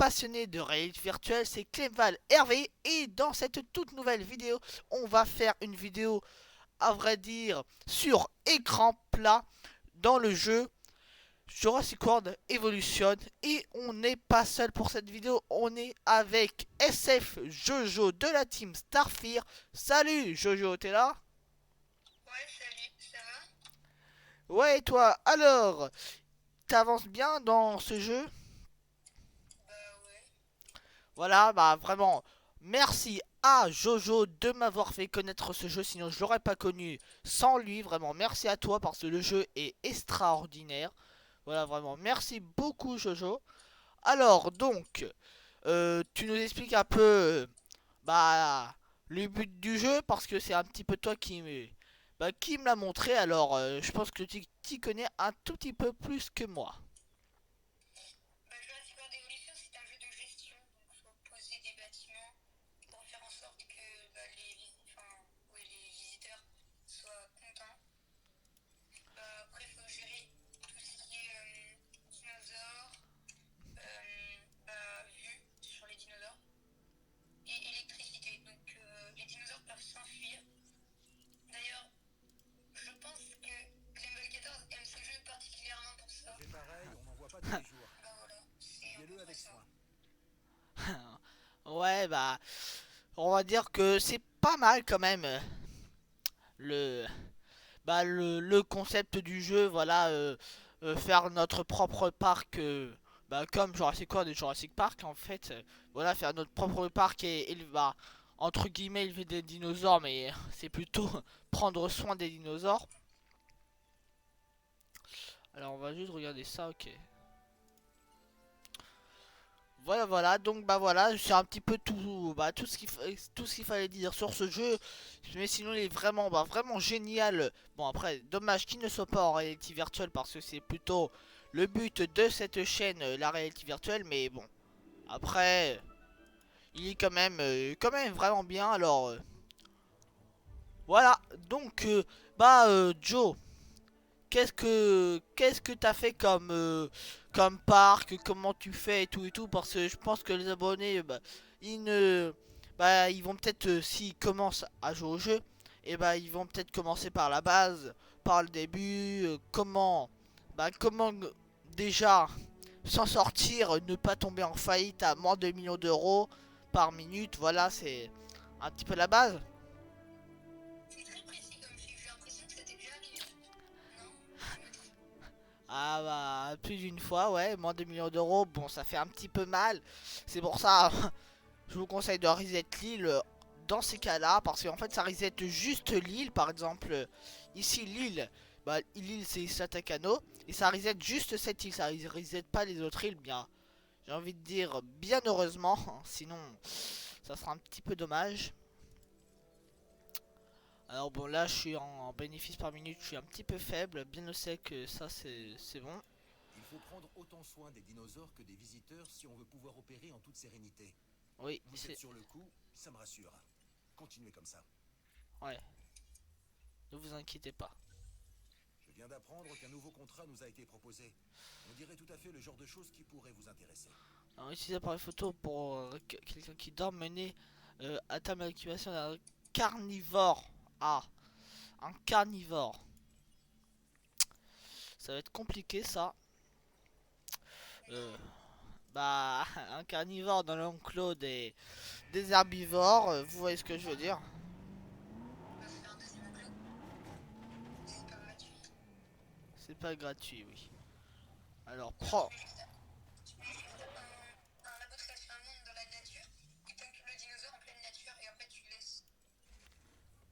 passionnés de réalité virtuelle, c'est Cléval Hervé et dans cette toute nouvelle vidéo, on va faire une vidéo à vrai dire sur écran plat dans le jeu Jurassic World Evolution et on n'est pas seul pour cette vidéo, on est avec SF Jojo de la team Starfire. Salut Jojo, t'es là? Ouais, salut, ça va? Ouais et toi, alors, t'avances bien dans ce jeu? Bah ouais. Voilà, bah vraiment, merci à Jojo de m'avoir fait connaître ce jeu, sinon je l'aurais pas connu sans lui, vraiment merci à toi parce que le jeu est extraordinaire. Voilà, vraiment, merci beaucoup Jojo. Alors, donc, tu nous expliques un peu, bah, le but du jeu parce que c'est un petit peu toi qui me l'a montré, alors je pense que tu t'y connais un tout petit peu plus que moi. Bah Jurassic World Evolution, c'est un jeu de gestion, donc faut poser des bâtiments pour faire en sorte que ouais, les visiteurs soient contents. Après, il faut gérer tout ce qui est dinosaures, vue sur les dinosaures, et électricité. Donc les dinosaures peuvent s'enfuir. D'ailleurs, je pense que Level 14 aime ce jeu particulièrement pour ça. On fait pareil, on n'en voit pas tous les jours. Bah voilà, c'est à peu Fais-le près avec ça. soin. Ouais, bah, on va dire que c'est pas mal quand même le, le concept du jeu, voilà, faire notre propre parc, comme Jurassic World et Jurassic Park en fait, voilà, faire notre propre parc et il va entre guillemets élever des dinosaures, mais c'est plutôt prendre soin des dinosaures. Alors on va juste regarder ça, ok. Voilà, voilà, donc bah voilà, c'est un petit peu tout, tout ce qu'il fallait dire sur ce jeu. Mais sinon, il est vraiment, bah, vraiment génial. Bon, après, dommage qu'il ne soit pas en réalité virtuelle parce que c'est plutôt le but de cette chaîne, la réalité virtuelle. Mais bon, après, il est quand même vraiment bien. Alors, voilà, donc, Joe. Qu'est-ce que t'as fait comme parc, comment tu fais et tout parce que je pense que les abonnés ils ne ils vont peut-être s'ils commencent à jouer au jeu et ils vont peut-être commencer par la base, par le début, comment déjà s'en sortir, ne pas tomber en faillite à moins de millions d'euros par minute, voilà, c'est un petit peu la base. C'est très précis comme chiffre, j'ai l'impression que ça t'est déjà arrivé. Non? Je me trompe. Ah bah plus d'une fois, ouais, moins de millions d'euros, bon ça fait un petit peu mal. C'est pour ça, je vous conseille de reset l'île dans ces cas-là, parce qu'en fait ça reset juste l'île, par exemple, ici l'île, l'île c'est Satacano, et ça reset juste cette île, ça reset pas les autres îles, bien, j'ai envie de dire bien heureusement, sinon ça sera un petit peu dommage. Alors bon là je suis en bénéfice par minute, je suis un petit peu faible, bien au sait que ça c'est bon. Il faut prendre autant soin des dinosaures que des visiteurs si on veut pouvoir opérer en toute sérénité. Oui, Vous êtes c'est... sur le coup, ça me rassure. Continuez comme ça. Ouais, ne vous inquiétez pas. Je viens d'apprendre qu'un nouveau contrat nous a été proposé. On dirait tout à fait le genre de choses qui pourrait vous intéresser. Alors, utiliser appareil photo pour quelqu'un qui dort mener à terme l'évacuation d'un carnivore. Ah, un carnivore. Ça va être compliqué ça. Euh, un carnivore dans l'enclos des herbivores, vous voyez ce que je veux dire. On va se faire un deuxième enclos. C'est pas gratuit. C'est pas gratuit, oui. Alors, Tu prends. mets juste, tu mets juste un labo de création un monde dans la nature, et t'enclos le dinosaure en pleine nature, et après tu le laisses.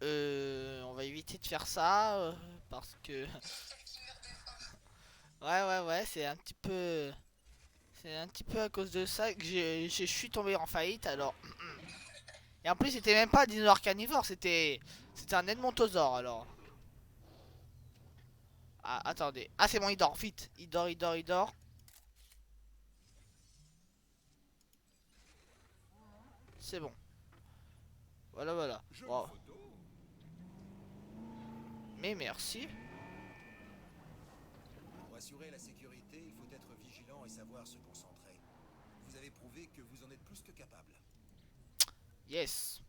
On va éviter de faire ça parce que... Sauf qu'il meurt de faim. Ouais, c'est un petit peu... C'est un petit peu à cause de ça que je suis tombé en faillite, alors... Et en plus, c'était même pas un dinosaure carnivore, c'était un edmontosaure, alors. Ah, attendez. Ah, c'est bon, il dort, vite. Il dort. C'est bon. Voilà, voilà. Jolie Wow. photo. Mais merci. Pour assurer la sécurité, il faut être vigilant et savoir se concentrer. Vous avez prouvé que vous en êtes plus que capable. Yes.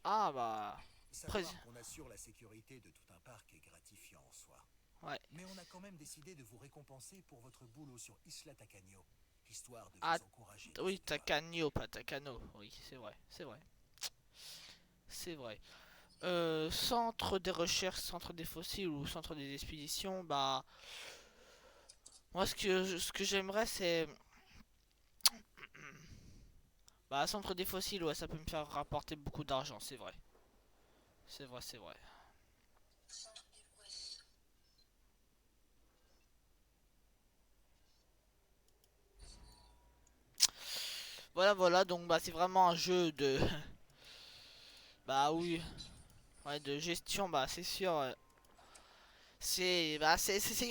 Ah bah... Savoir qu'on assure la sécurité de tout un parc est gratifiant en soi. Ouais. Mais on a quand même décidé de vous récompenser pour votre boulot sur Isla Tacanio, histoire de Ah, vous encourager. oui, Takano, pas Takano. Oui, c'est vrai, c'est vrai. C'est vrai. Centre des recherches, centre des fossiles ou centre des expéditions, bah... Moi, ce que j'aimerais, c'est... Bah, centre des fossiles, ouais, ça peut me faire rapporter beaucoup d'argent, c'est vrai. C'est vrai, c'est vrai. Centre des poissons. Voilà, voilà, donc bah c'est vraiment un jeu de... Bah oui, ouais, de gestion, bah c'est sûr. C'est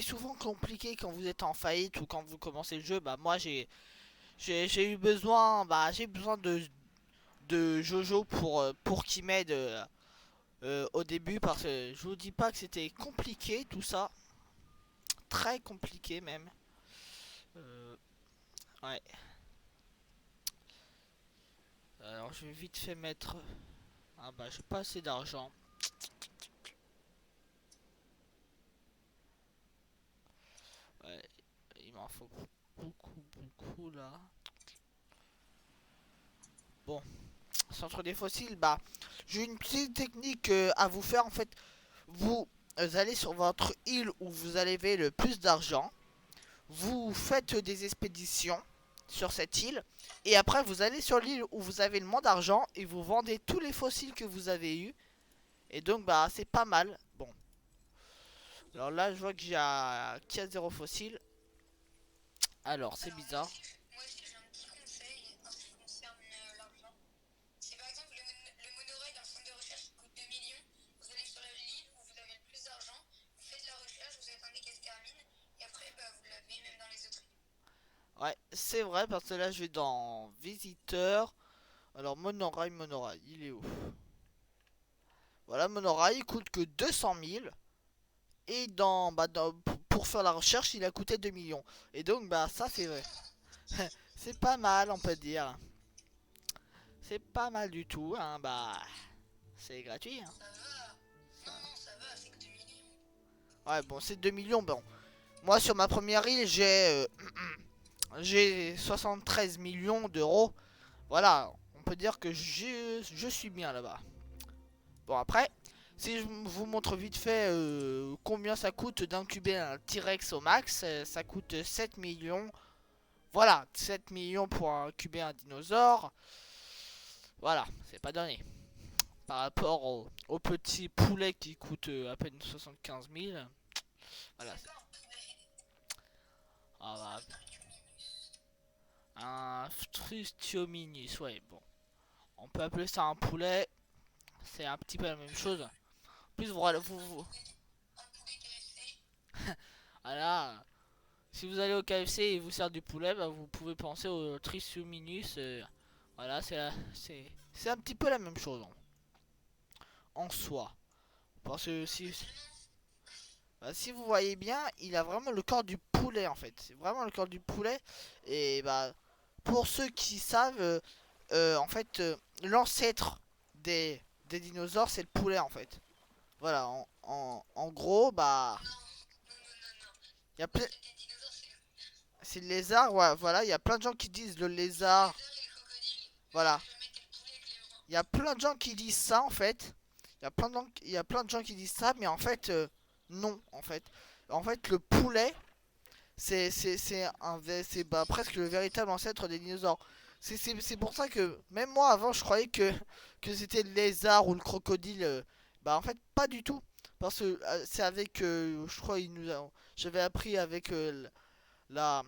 souvent compliqué quand vous êtes en faillite ou quand vous commencez le jeu. Bah moi j'ai eu besoin, bah j'ai besoin de Jojo pour qu'il m'aide au début parce que je vous dis pas que c'était compliqué tout ça, très compliqué même. Euh, ouais. Alors je vais vite fait mettre... Ah bah j'ai pas assez d'argent. Ouais, il m'en faut beaucoup là. Bon, centre des fossiles, bah j'ai une petite technique à vous faire en fait. Vous allez sur votre île où vous avez le plus d'argent. Vous faites des expéditions sur cette île. Et après vous allez sur l'île où vous avez le moins d'argent et vous vendez tous les fossiles que vous avez eu. Et donc bah c'est pas mal. Bon. Alors là je vois que qu'il y a 0 fossile. Alors c'est Alors bizarre. moi aussi j'ai un petit conseil en ce qui concerne l'argent. Si par exemple le monorail dans le centre de recherche coûte 2 millions, vous allez sur l'île où vous avez le plus d'argent, vous faites la recherche, vous attendez qu'elle se termine, et après bah, vous l'avez même dans les autres îles. Ouais, c'est vrai parce que là je vais dans visiteur. Alors monorail, il est où? Voilà, monorail il coûte que 200 000. Et pour faire la recherche, il a coûté 2 millions. Et donc bah ça c'est vrai. C'est pas mal on peut dire. C'est pas mal du tout, hein, bah c'est gratuit. Hein. Ça va. Non, non, ça va, c'est que 2 millions. Ouais bon c'est 2 millions, bon. Moi sur ma première île j'ai 73 millions d'euros. Voilà, on peut dire que je suis bien là-bas. Bon après, si je vous montre vite fait combien ça coûte d'incuber un T-Rex au max, ça coûte 7 millions. Voilà, 7 millions pour incuber un dinosaure. Voilà, c'est pas donné. Par rapport au petit poulet qui coûte à peine 75 000. Voilà. C'est pas un poulet, Ah c'est bah, un trichominus. un Strustiominus, ouais, bon. On peut appeler ça un poulet. C'est un petit peu la même chose. En plus, voilà, Un poulet KFC. voilà. Si vous allez au KFC et vous sert du poulet, bah, vous pouvez penser au Trichominus. Voilà, c'est un petit peu la même chose en soi. Parce que si vous voyez bien, il a vraiment le corps du poulet en fait. C'est vraiment le corps du poulet. Et bah, pour ceux qui savent, en fait, l'ancêtre des dinosaures, c'est le poulet en fait. Voilà, en gros, bah, Non, non, non, non, non. il y a plein. L'ancêtre des dinosaures, C'est le lézard, ouais, voilà, il y a plein de gens qui disent le c'est le lézard. lézard et le crocodile. Mais Voilà, jamais t'es le poulet, Clément. il y a plein de gens qui disent ça en fait. Il y a plein de gens qui disent ça, mais en fait, non, en fait. En fait, le poulet, c'est bah, presque le véritable ancêtre des dinosaures. C'est pour ça que même moi avant je croyais que c'était le lézard ou le crocodile. Bah en fait pas du tout. Parce que c'est avec, je crois, j'avais appris avec la,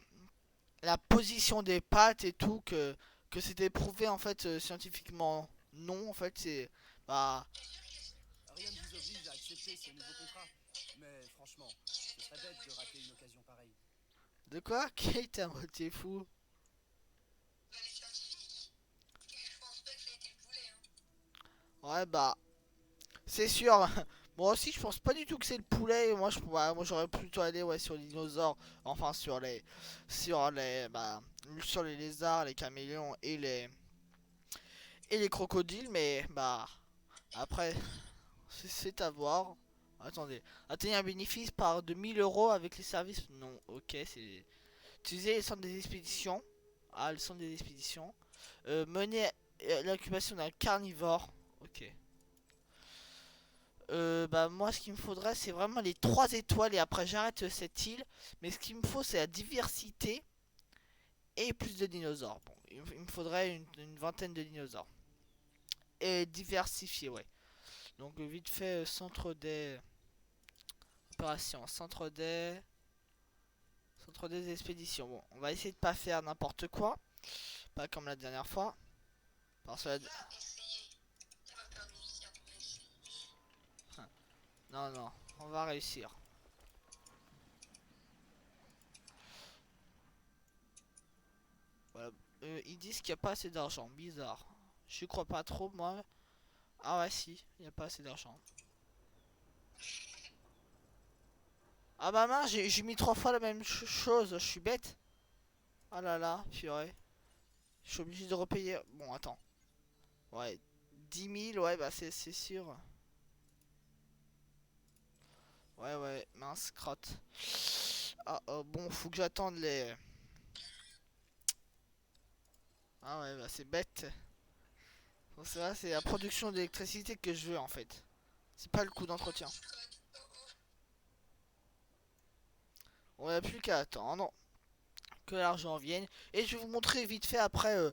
la position des pattes et tout que c'était prouvé en fait scientifiquement. Non en fait c'est... Bah... Rien ne vous oblige à accepter ce nouveau contrat. Mais franchement, ce serait bête de rater une occasion pareille. De quoi? Qui était à moitié fou? Bah, les scientifiques. Et je pense pas que ça a été le poulet. Hein. Ouais bah... C'est sûr. Moi aussi, je pense pas du tout que c'est le poulet. Moi j'aurais plutôt allé ouais, sur les dinosaures. Enfin, sur les lézards, les caméléons et les crocodiles. Mais bah, après, c'est à voir. Attendez. Atteignez un bénéfice par de 1000 € avec les services. Non, ok, c'est. Utiliser les centres des expéditions. Ah, le centre des expéditions. Mener l'occupation d'un carnivore. Ok. Bah moi ce qu'il me faudrait c'est vraiment les 3 étoiles et après j'arrête cette île. Mais ce qu'il me faut c'est la diversité et plus de dinosaures. Bon, il me faudrait une vingtaine de dinosaures. Et diversifié ouais. Donc vite fait centre des opérations, centre des expéditions. Bon, on va essayer de pas faire n'importe quoi. Pas comme la dernière fois. Parce que Ah, essayez. On va pas réussir, on va essayer. non non, on va réussir. Voilà. Ils disent qu'il n'y a pas assez d'argent. Bizarre. Je crois pas trop moi. Ah ouais si, il n'y a pas assez d'argent. Ah bah mince, j'ai mis 3 fois la même chose, je suis bête. Ah là là, purée. Je suis obligé de repayer. Bon, attends. Ouais, 10 000, ouais, bah c'est sûr. Ouais, ouais, mince, crotte. Ah, bon, faut que j'attende les. Ah ouais, bah c'est bête. Bon, c'est vrai, c'est la production d'électricité que je veux en fait. C'est pas le coût d'entretien. Scott, oh oh. On a plus qu'à attendre que l'argent vienne. Et je vais vous montrer vite fait après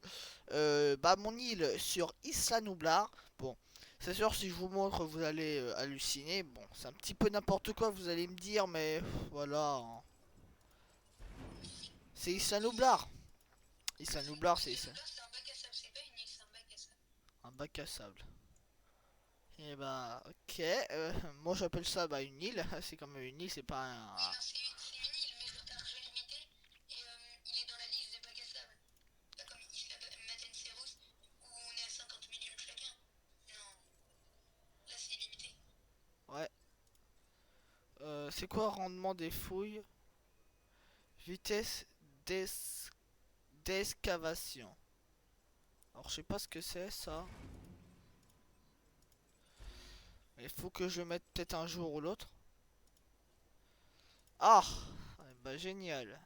bah, mon île sur Isla Nublar. Bon, c'est sûr, si je vous montre, vous allez halluciner. Bon, c'est un petit peu n'importe quoi, vous allez me dire, mais voilà, hein. C'est Isla Nublar. Isla Nublar, c'est C'est là, c'est un bac à sable, c'est pas une île, c'est un bac à sable. un bac à sable. Et bah, ok. Moi, j'appelle ça bah, une île. C'est comme une île, c'est pas un. Oui, non, c'est une île, mais c'est un jeu limité. Et il est dans la liste des bacs à sable. Pas comme Isla Matenceros, où on est à 50 millions chacun. Non, là c'est limité. Ouais. C'est quoi rendement des fouilles? Vitesse d'es- d'excavation. Alors, je sais pas ce que c'est ça. Il faut que je mette peut-être un jour ou l'autre. Ah, bah génial.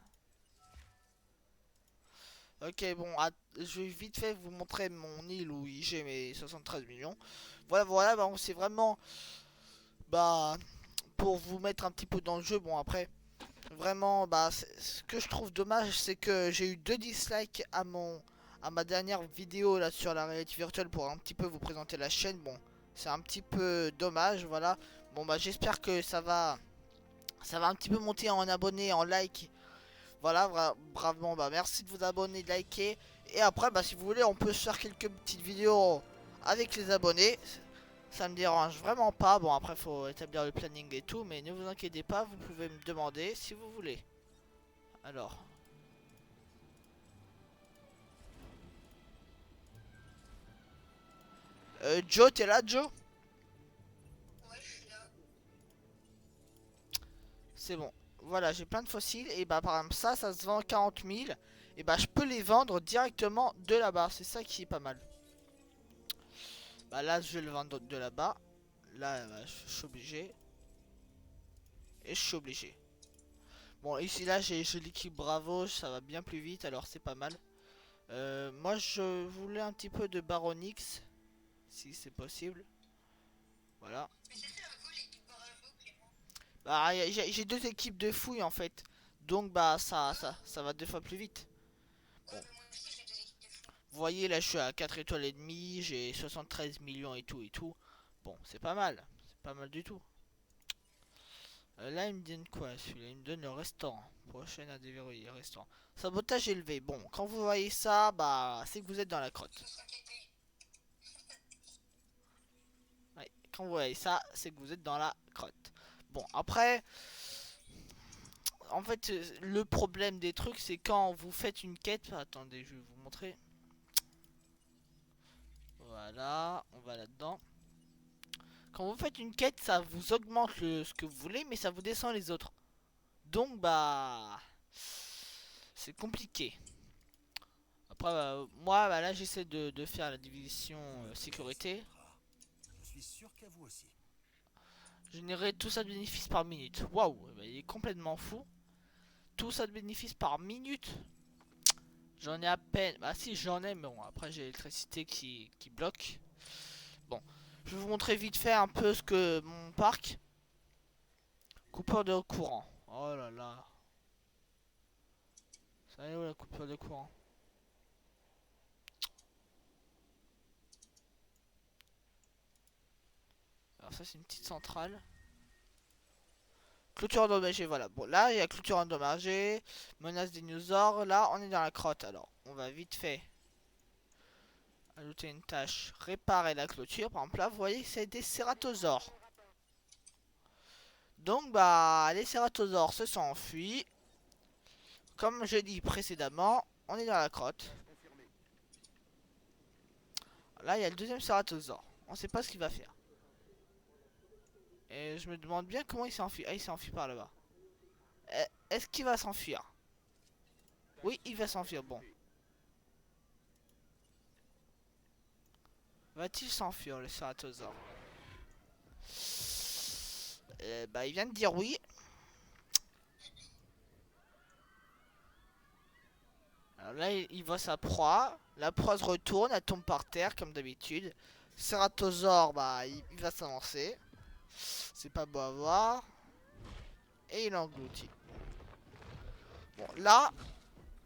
Ok, bon, je vais vite fait vous montrer mon île où j'ai mes 73 millions. Voilà, voilà, bah, c'est vraiment bah pour vous mettre un petit peu dans le jeu. Bon, après, vraiment, bah ce que je trouve dommage, c'est que j'ai eu 2 dislikes à ma dernière vidéo là sur la réalité virtuelle pour un petit peu vous présenter la chaîne. Bon, c'est un petit peu dommage, voilà. Bon, bah j'espère que ça va un petit peu monter en abonnés, en like. Voilà, bravement, bah merci de vous abonner, de liker. Et après, bah si vous voulez, on peut se faire quelques petites vidéos avec les abonnés. Ça me dérange vraiment pas. Bon, après, faut établir le planning et tout. Mais ne vous inquiétez pas, vous pouvez me demander si vous voulez. Alors. Joe, t'es là, Joe? Ouais, je suis là. C'est bon. Voilà, j'ai plein de fossiles. Et bah, par exemple, ça se vend 40 000. Et bah, je peux les vendre directement de là-bas. C'est ça qui est pas mal. Bah, là, je vais le vendre de là-bas. Là, bah, je suis obligé. Et je suis obligé. Bon, ici, là, j'ai l'équipe Bravo. Ça va bien plus vite. Alors, c'est pas mal. Moi, je voulais un petit peu de Baronix. Si c'est possible. Voilà. Mais c'est ça, quoi l'équipe Bravo, Clément? Bah, j'ai 2 équipes de fouilles en fait. Donc, bah, ça va 2 fois plus vite. Ouais, Bon. mais moi aussi j'ai des équipes de fou. Vous voyez, là, je suis à 4 étoiles et demie. J'ai 73 millions et tout et tout. Bon, c'est pas mal. C'est pas mal du tout. Là, il me donne quoi celui-là? Il me donne le restaurant. Prochaine à déverrouiller, restaurant. Sabotage élevé. Bon, quand vous voyez ça, bah, c'est que vous êtes dans la crotte. Faut s'inquiéter. Ouais, quand vous voyez ça, c'est que vous êtes dans la crotte. Bon, après, en fait, le problème des trucs, c'est quand vous faites une quête. Attendez, je vais vous montrer. Voilà, on va là-dedans. Quand vous faites une quête, ça vous augmente ce que vous voulez, mais ça vous descend les autres. Donc bah c'est compliqué. Après moi bah, là j'essaie de faire la division sécurité. Je suis sûr qu'à vous aussi. Générer tout ça de bénéfices par minute. Waouh, bah, il est complètement fou. Tout ça de bénéfices par minute. J'en ai à peine. Bah si j'en ai, mais bon après j'ai l'électricité qui bloque. Bon, je vais vous montrer vite fait un peu ce que mon parc. Coupeur de courant. Oh là là. Ça est où la coupure de courant? Alors ça c'est une petite centrale. Clôture endommagée, voilà. Bon là il y a clôture endommagée. Menace des dinosaures. Là on est dans la crotte. Alors on va vite fait ajouter une tâche. Réparer la clôture. Par exemple là vous voyez c'est des cératosaures. Donc bah les cératosaures se sont enfuis. Comme j'ai dit précédemment, on est dans la crotte. Là il y a le deuxième cératosaure. On sait pas ce qu'il va faire. Et je me demande bien comment il s'est enfui. Ah, il s'est enfui par là-bas. Est-ce qu'il va s'enfuir? Oui, il va s'enfuir. Bon. Va-t-il s'enfuir, le Ceratosaure? Bah, il vient de dire oui. Alors là, il voit sa proie. La proie se retourne, elle tombe par terre, comme d'habitude. Ceratosaure, bah, il va s'avancer. C'est pas beau à voir. Et il engloutit. Bon, là,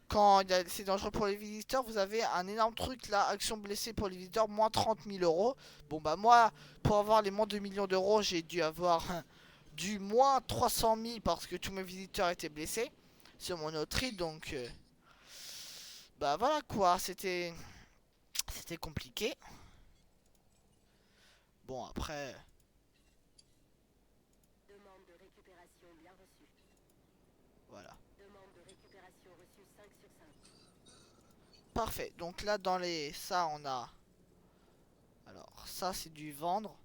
quand c'est dangereux pour les visiteurs, vous avez un énorme truc là, action blessée pour les visiteurs, moins 30 000 euros. Bon bah moi, pour avoir les moins 2 millions d'euros, j'ai dû avoir du moins 300 000 parce que tous mes visiteurs étaient blessés sur mon autre île, donc bah voilà quoi, c'était compliqué. Bon après, Demande de récupération bien reçue. voilà. Demande de récupération reçue 5 sur 5. Parfait, donc là dans les... ça on a... Alors ça c'est du vendre.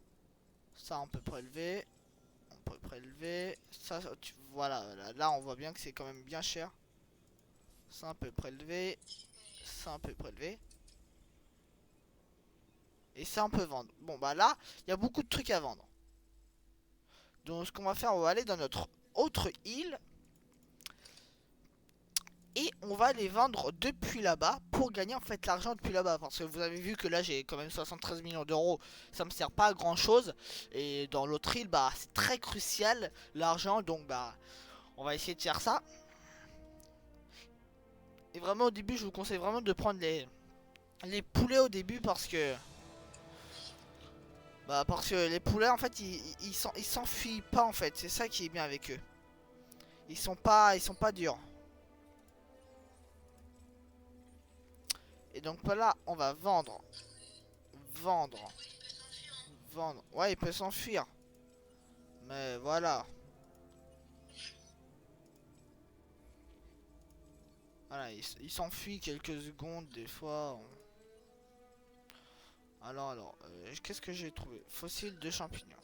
Ça on peut prélever. On peut prélever. Ça, voilà, là on voit bien que c'est quand même bien cher. Ça on peut prélever. Ça on peut prélever. Et ça on peut vendre. Bon bah là, il y a beaucoup de trucs à vendre. Donc ce qu'on va faire, on va aller dans notre autre île. Et on va les vendre depuis là-bas pour gagner en fait l'argent depuis là-bas. Parce que vous avez vu que là j'ai quand même 73 millions d'euros. Ça me sert pas à grand chose. Et dans l'autre île, bah c'est très crucial l'argent. Donc bah on va essayer de faire ça. Et vraiment au début je vous conseille vraiment de prendre les poulets au début parce que... Bah parce que les poulets en fait ils s'enfuient pas en fait. C'est ça qui est bien avec eux. Ils sont pas durs. Et donc là on va vendre. Vendre. Vendre. Ouais il peut s'enfuir. Mais voilà. Voilà il s'enfuit quelques secondes des fois. Alors, qu'est-ce que j'ai trouvé? Fossiles de champignons.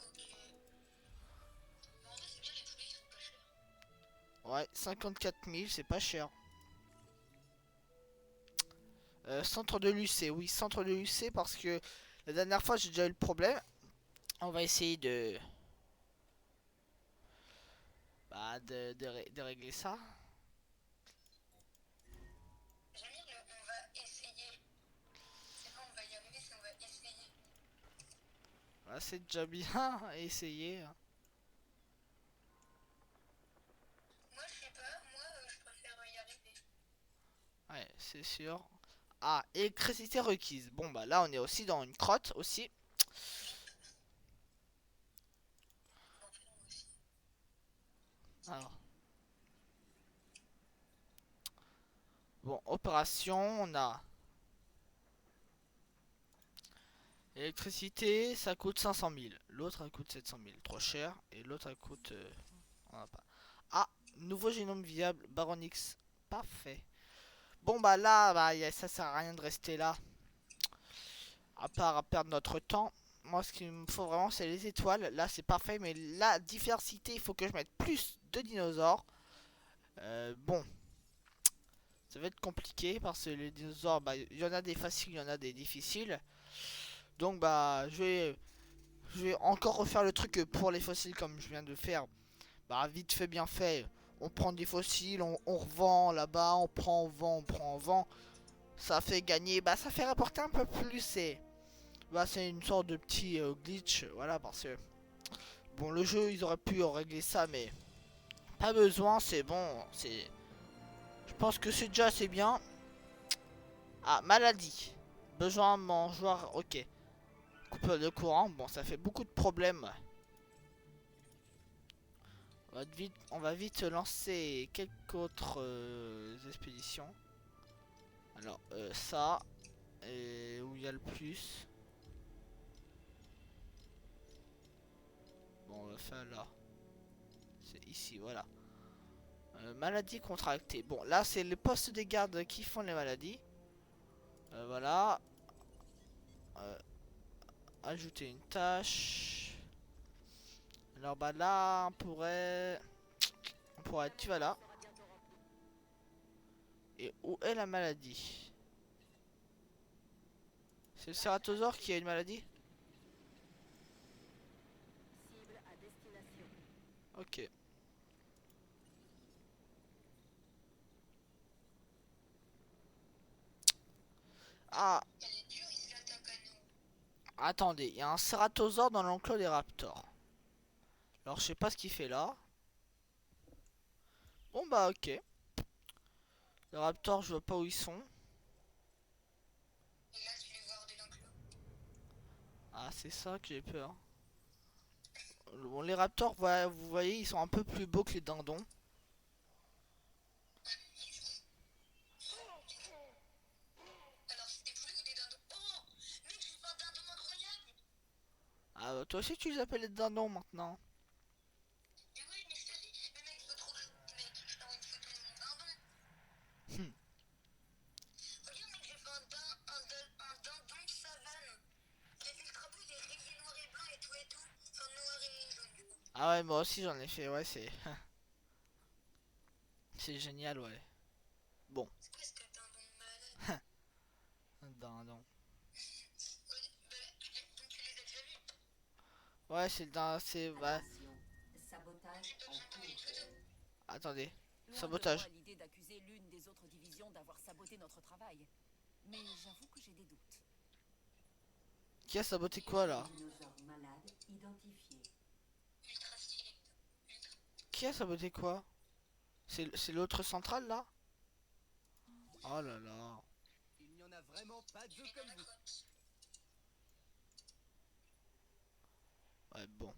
Ouais, 54 000, c'est pas cher. Centre de l'UC, oui, centre de l'UC parce que la dernière fois j'ai déjà eu le problème. On va essayer de... Bah, de régler ça. Jamil, on va essayer. C'est pas on va y arriver, c'est on va essayer. Voilà, c'est déjà bien à essayer. Moi, je sais pas, moi, je préfère y arriver. Ouais, c'est sûr. Ah, électricité requise. Bon, bah là, on est aussi dans une crotte aussi. En fait, moi aussi. Alors. Bon, opération, on a... Électricité, ça coûte 500 000. L'autre, elle coûte 700 000. Trop cher. Et l'autre, elle coûte... on a pas. Ah, nouveau génome viable, Baron X. Parfait. Bon, bah là, bah, ça sert à rien de rester là. À part à perdre notre temps. moi ce qu'il me faut vraiment c'est les étoiles. Là c'est parfait, mais la diversité, il faut que je mette plus de dinosaures. Bon, ça va être compliqué parce que les dinosaures, bah, il y en a des faciles, il y en a des difficiles. Donc bah je vais encore refaire le truc pour les fossiles comme je viens de faire. Bah vite fait bien fait. On prend des fossiles, on revend là-bas, on prend, on vend, on prend, on vend. Ça fait gagner, bah ça fait rapporter un peu plus et bah c'est une sorte de petit glitch, voilà parce que bon le jeu ils auraient pu régler ça mais pas besoin, c'est bon, c'est je pense que c'est déjà assez bien. Ah maladie, besoin de mon joueur, ok. Coupe de courant, bon ça fait beaucoup de problèmes. On va vite lancer quelques autres expéditions. Alors ça, et où il y a le plus. Bon on va faire là. C'est ici, voilà. Maladie contractée. Bon là c'est les postes des gardes qui font les maladies. Voilà. Euh, Ajouter une tâche. Alors bah là on pourrait tu vas là. Sera bientôt rempli. Et où est la maladie? C'est le cératosaure qui a une maladie? Cible à destination. Ok. Ah, Elle est dure, il s'attaque à nous. attendez, il y a un cératosaure dans l'enclos des raptors. Alors je sais pas ce qu'il fait là. Bon bah ok. Les raptors je vois pas où ils sont. Et là, tu les vois hors de l'enclos. Ah c'est ça que j'ai peur. Bon les raptors vous voyez ils sont un peu plus beaux que les dindons. Alors, c'est des poulets ou des dindons? Oh! Mec, j'ai pas un dindon incroyable! Ah bah toi aussi tu les appelles les dindons maintenant. Mais oui, mais je te dis, mais mec, faut trop. Mec, je t'envoie une photo de mon dindon. Hmm. Regarde, mec, j'ai fait un dindon de savane. Qui est ultra beau, il est rayé noir et blanc et tout et tout. Enfin, noir et jaune, du coup. Ah ouais moi aussi j'en ai fait, ouais c'est... c'est génial ouais. Bon, C'est quoi ce dindon malade? un dindon. Ouais, bah, donc tu les as déjà vus? Ouais c'est le dindon, c'est... Bah... Attention, sabotage en cours. Attendez, Loin sabotage. de moi l'idée d'accuser l'une des autres divisions d'avoir saboté notre travail. Mais j'avoue que j'ai des doutes. Qui a saboté quoi là? Dinosaure malade identifié. Ultra stylé. Qui a saboté quoi? C'est l'autre centrale là? Oh là là. Il n'y en a vraiment pas deux Il est comme dans la vous. grotte. Ouais bon.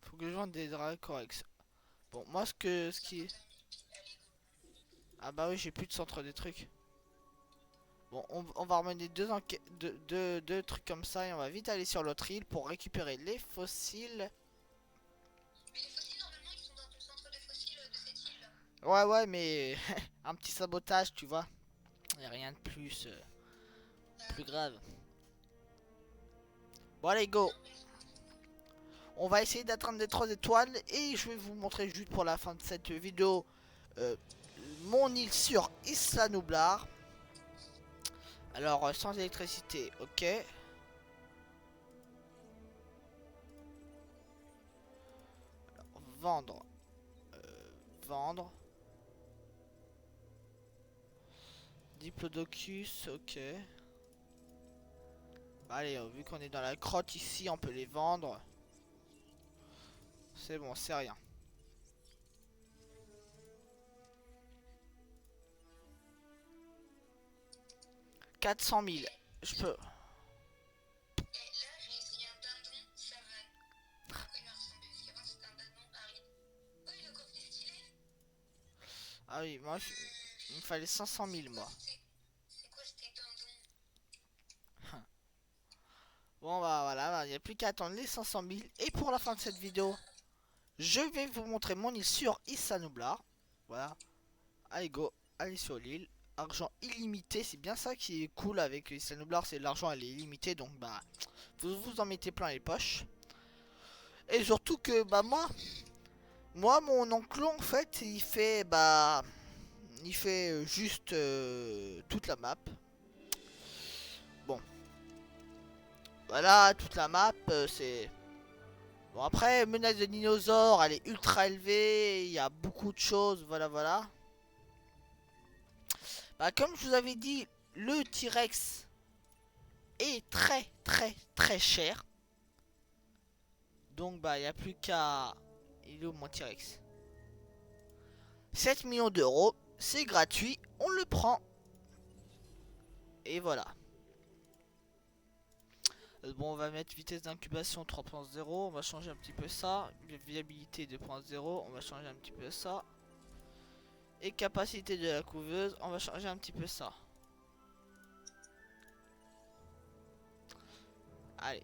Faut que je vende des draps corrects. Bon moi ce qui... Ah bah oui j'ai plus de centre des trucs. Bon on va ramener deux trucs comme ça et on va vite aller sur l'autre île pour récupérer les fossiles. Mais les fossiles, normalement, ils sont dans le centre de fossiles de cette île. Ouais mais un petit sabotage tu vois. Y a rien de plus plus grave. Bon allez go. On va essayer d'atteindre les 3 étoiles et je vais vous montrer juste pour la fin de cette vidéo euh, mon île sur Isla Nublar. Alors sans électricité, ok. Alors, vendre. Vendre. Diplodocus, ok. Allez, vu qu'on est dans la grotte ici, on peut les vendre. C'est bon, c'est rien. « 400 000. Je peux... Et là, j'ai essayé un dindon savane. Pourquoi il m'a ressemblé? Parce qu'avant, c'était un dindon aride. Oh, il est encore plus stylé. Ah oui, moi, il me fallait 500 000, moi. C'est quoi ces dindons? Bon, bah voilà, il n'y a plus qu'à attendre les 500 000. Et pour la fin de cette vidéo, je vais vous montrer mon île sur Issa Nublar. Voilà. Allez, go. Allez sur l'île. argent illimité. C'est bien ça qui est cool avec les Snowblars, c'est l'argent elle est illimitée. Donc bah vous vous en mettez plein les poches. Et surtout que bah moi mon oncle en fait il fait juste toute la map. Bon voilà toute la map c'est bon. Après menace de dinosaures elle est ultra élevée, il y a beaucoup de choses, voilà. Bah comme je vous avais dit, le T-Rex est très cher. Donc bah il n'y a plus qu'à... Il est où mon T-Rex? 7 millions d'euros, c'est gratuit, on le prend. Et voilà. Bon on va mettre vitesse d'incubation 3.0, on va changer un petit peu ça. Viabilité 2.0, on va changer un petit peu ça. Et capacité de la couveuse, on va changer un petit peu ça. Allez.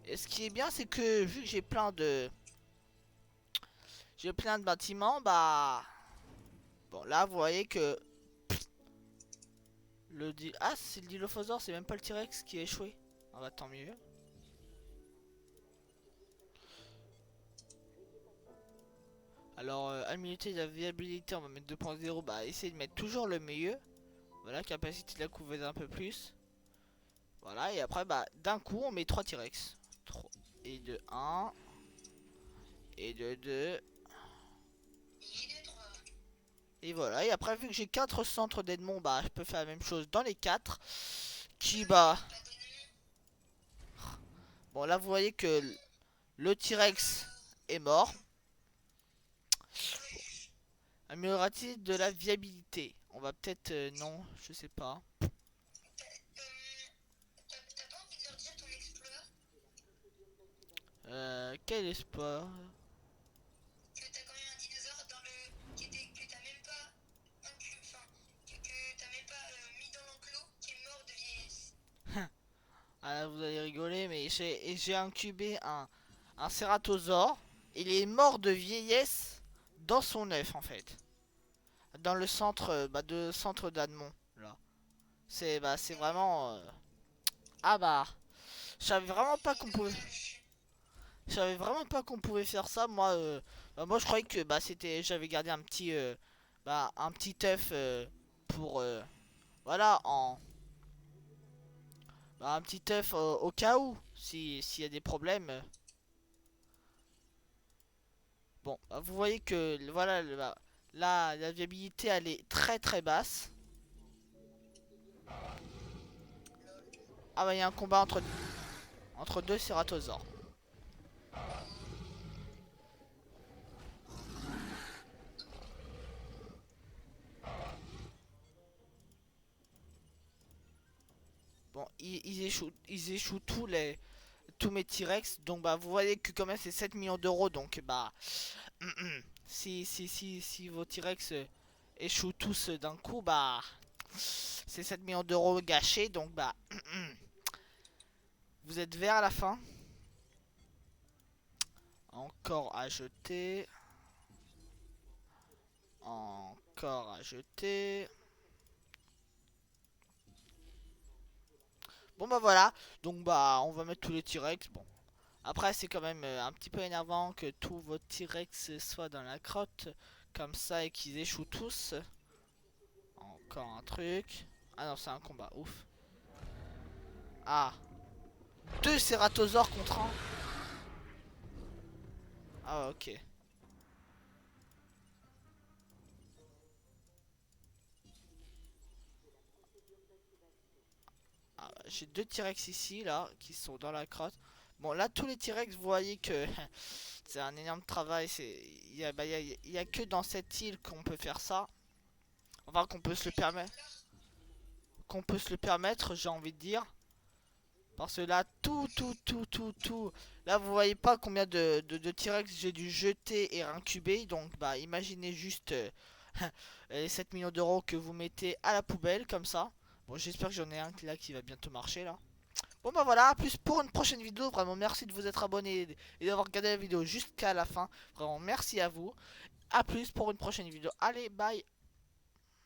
Et ce qui est bien c'est que vu que j'ai plein de bâtiments, bah bon là vous voyez que ah c'est le Dilophosaure, c'est même pas le T-Rex qui a échoué. Ah bah tant mieux. Alors immunité de la viabilité on va mettre 2.0, bah essayez de mettre toujours le mieux. Voilà, capacité de la couveuse un peu plus. Voilà, et après bah d'un coup on met 3 T-Rex. 3 et de 1 et de 2. Et voilà, et après vu que j'ai 4 centres d'Edmond, bah je peux faire la même chose dans les 4. Qui bah... Bon là vous voyez que le T-Rex est mort. Amélioratif de la viabilité. On va peut-être... non, je sais pas. T'as pas envie de leur dire ton exploit? Quel espoir? Que t'as quand même un dinosaure dans le... que t'as même pas enfin, que t'as même pas mis dans l'enclos, qui est mort de vieillesse. Ah là, vous allez rigoler, mais j'ai incubé un cératosaure. Il est mort de vieillesse dans son œuf en fait. Dans le centre centre d'Admont là. C'est vraiment ah bah je savais vraiment pas qu'on pouvait faire ça. Moi moi je croyais que bah c'était j'avais gardé un petit un petit œuf pour voilà en un petit œuf au cas où s'il y a des problèmes. Bon, bah, vous voyez que voilà la viabilité elle est très basse. Ah bah il y a un combat entre deux cératosaures. Bon, ils échouent tous mes T-Rex. Donc bah vous voyez que quand même c'est 7 millions d'euros. Donc bah si vos T-Rex échouent tous d'un coup, bah c'est 7 millions d'euros gâchés. Donc bah vous êtes vert à la fin. Encore à jeter. Encore à jeter. Bon bah voilà. Donc bah on va mettre tous les T-Rex. Bon. Après c'est quand même un petit peu énervant que tous vos T-Rex soient dans la crotte. Comme ça et qu'ils échouent tous. Encore un truc. Ah non c'est un combat. Ouf. Ah. 2 cératosaures contre 1. Ah ok. Ah, j'ai 2 T-Rex ici là qui sont dans la crotte. Bon là tous les T-Rex vous voyez que c'est un énorme travail. Il y a que dans cette île qu'on peut faire ça. Enfin qu'on peut se le permettre. J'ai envie de dire. Parce que là tout. Là vous voyez pas combien de T-Rex j'ai dû jeter et incuber. Donc bah imaginez juste les 7 millions d'euros que vous mettez à la poubelle comme ça. Bon j'espère que j'en ai un là qui va bientôt marcher là. Bon bah voilà, à plus pour une prochaine vidéo. Vraiment merci de vous être abonné et d'avoir regardé la vidéo jusqu'à la fin. Vraiment merci à vous. à plus pour une prochaine vidéo. Allez, bye.